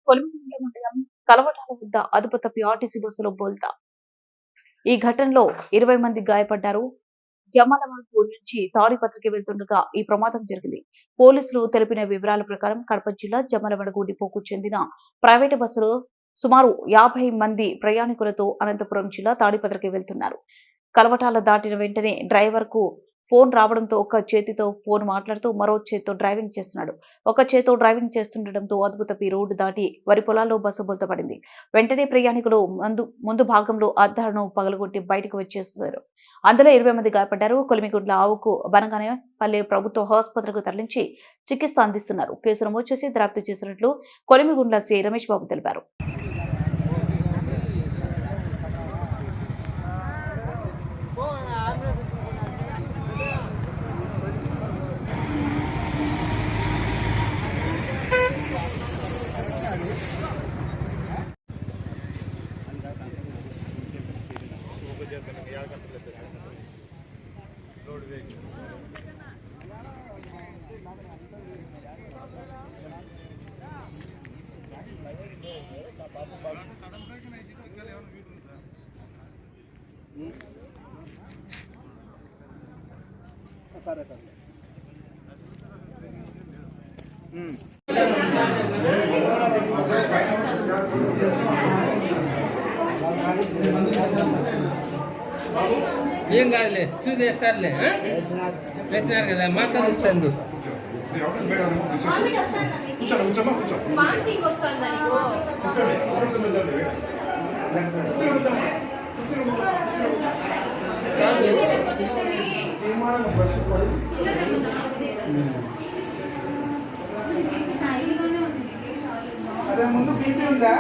కొలిమిగుండ్ల మండలం కలవటాల వద్ద అదుపు తప్పి ఆర్టీసీ బస్సులో బోల్తా. ఈ ఘటనలో 20 మంది గాయపడ్డారు. జమ్మలమడుగు నుంచి తాడిపత్రికి వెళ్తుండగా ఈ ప్రమాదం జరిగింది. పోలీసులు తెలిపిన వివరాల ప్రకారం కడప జిల్లా జమ్మలమడుగు డిపోకు చెందిన ప్రైవేటు బస్సులో సుమారు 50 మంది ప్రయాణికులతో అనంతపురం జిల్లా తాడిపత్రికి వెళ్తున్నారు. కలవటాల దాటిన వెంటనే డ్రైవర్ కు ఫోన్ రావడంతో ఒక చేతితో ఫోన్ మాట్లాడుతూ మరో చేతితో డ్రైవింగ్ చేస్తున్నాడు. ఒక చేతితో డ్రైవింగ్ చేస్తుండటంతో అదుపు తప్పి రోడ్డు దాటి వరి పొలాల్లో బస్సు బోల్తపడింది. వెంటనే ప్రయాణికులు ముందు భాగంలో అద్దాలను పగలగొట్టి బయటకు వచ్చేశారు. అందులో 20 మంది గాయపడ్డారు. కొలిమిగుండ్ల ఆవుకు బనగానే పల్లె ప్రభుత్వ ఆసుపత్రికి తరలించి చికిత్స అందిస్తున్నారు. కేసు నమోదు చేసి దర్యాప్తు చేసినట్లు కొలిమిగుండ్ల సిఐ రమేష్ బాబు తెలిపారు. ఏం కాదులే చూసేస్తారులే వేసినారు కదా మాత్రం ఇస్తాను. అదే ముందు బీపీ ఉందా?